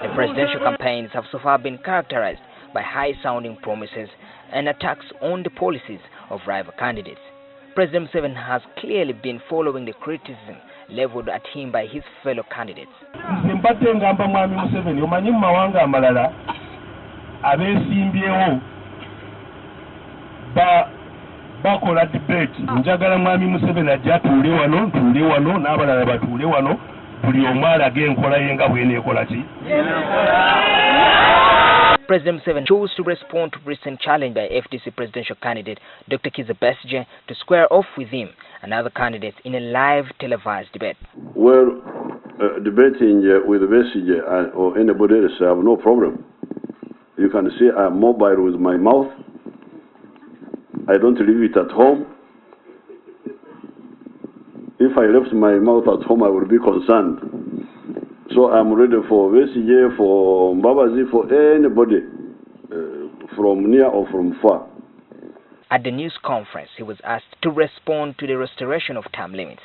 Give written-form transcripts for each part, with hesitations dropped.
The presidential campaigns have so far been characterized by high-sounding promises and attacks on the policies of rival candidates. President Museveni has clearly been following the criticism leveled at him by his fellow candidates. Bakola debate njagala mwami Museveni ajja tuule wano n'abalala batuule wano buli omu alage enkola ye nga bw'eneekola ki. President Museveni chose to respond to recent challenge by FDC presidential candidate Dr. Kizza Besigye to square off with him and other candidates in a live televised debate. Well, debating with Besigye or anybody else, I have no problem. You can see I am mobile with my mouth. I don't leave it at home. If I left my mouth at home, I would be concerned. So I'm ready for Besigye, for Mbabazi, for anybody from near or from far. At the news conference, he was asked to respond to the restoration of term limits.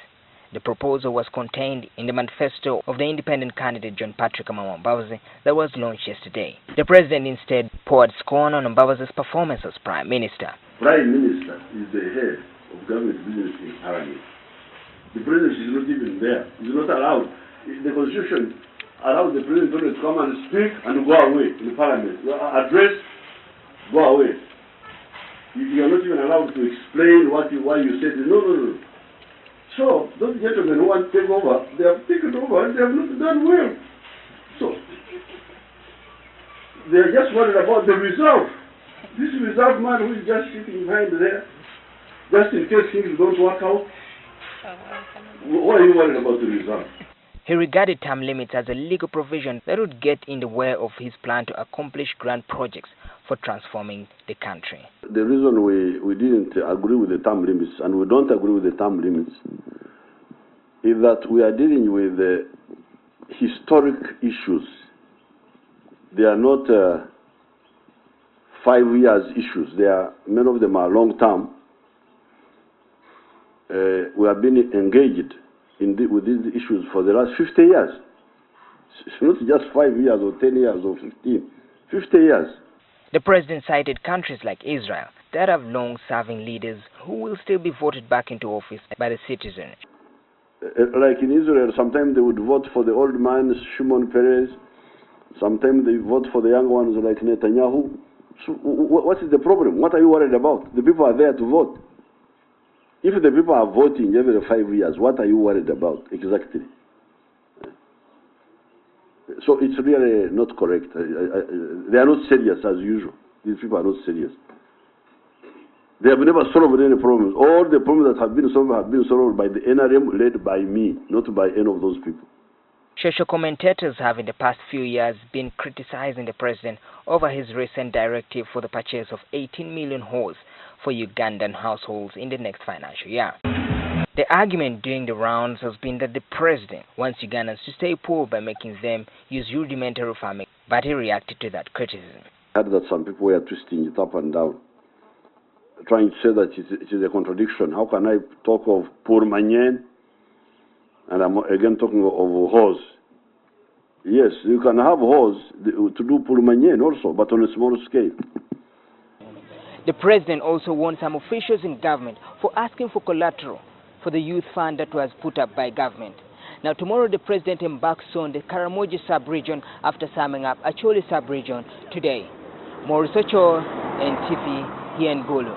The proposal was contained in the manifesto of the independent candidate John Patrick Amama Mbabazi that was launched yesterday. The president instead poured scorn on Mbabazi's performance as Prime Minister. Prime Minister is the head of government business in Parliament. The president is not even there. He's not allowed. The Constitution allows the president to come and speak and go away in the Parliament. Address, go away. You are not even allowed to explain why you said it. No. So, those gentlemen who want to take over, they have taken over and they have not done well. So, they are just worried about the reserve. This reserve man who is just sitting behind there, just in case things don't work out, why are you worried about the reserve? He regarded term limits as a legal provision that would get in the way of his plan to accomplish grand projects for transforming the country. The reason we didn't agree with the term limits, and we don't agree with the term limits, is that we are dealing with historic issues. They are not 5 years issues. Many of them are long term. We have been engaged with these issues for the last 50 years. It's not just 5 years or 10 years or 15, 50 years. The president cited countries like Israel that have long-serving leaders who will still be voted back into office by the citizens. Like in Israel, sometimes they would vote for the old man, Shimon Peres. Sometimes they vote for the young ones like Netanyahu. So what is the problem? What are you worried about? The people are there to vote. If the people are voting every 5 years, what are you worried about exactly? So it's really not correct. They are not serious as usual. These people are not serious. They have never solved any problems. All the problems that have been solved by the NRM, led by me, not by any of those people. Social commentators have in the past few years been criticizing the president over his recent directive for the purchase of 18 million homes for Ugandan households in the next financial year. The argument during the rounds has been that the president wants Ugandans to stay poor by making them use rudimentary farming, but he reacted to that criticism. I heard that some people were twisting it up and down, trying to say that it is a contradiction. How can I talk of poor manyen and I'm again talking of horse? Yes, you can have horse to do poor manyen also, but on a small scale. The president also warned some officials in government for asking for collateral for the youth fund that was put up by government. Now tomorrow the president embarks on the Karamoja sub-region after summing up Acholi sub-region today. More research on NTV here in Gulu.